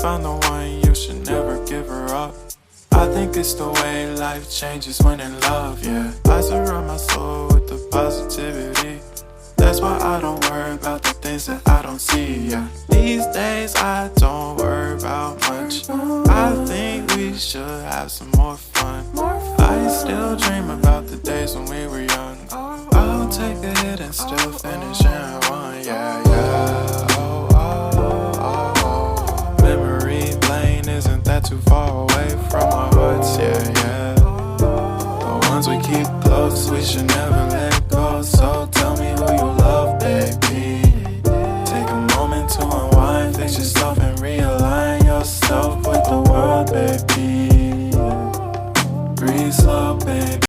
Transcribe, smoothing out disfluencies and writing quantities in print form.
found the one, you should never give her up. I think it's the way life changes when in love, yeah. I surround my soul with the positivity. That's why I don't worry about the things that I don't see, yeah. These days I don't worry about much. I think we should have some more fun. I still dream about the days when we were young. I'll take a hit and still finish in one, yeah, yeah. Oh, oh, oh, oh. Memory lane isn't that too far away from our hearts, yeah, yeah. The ones we keep close, we should never let go, so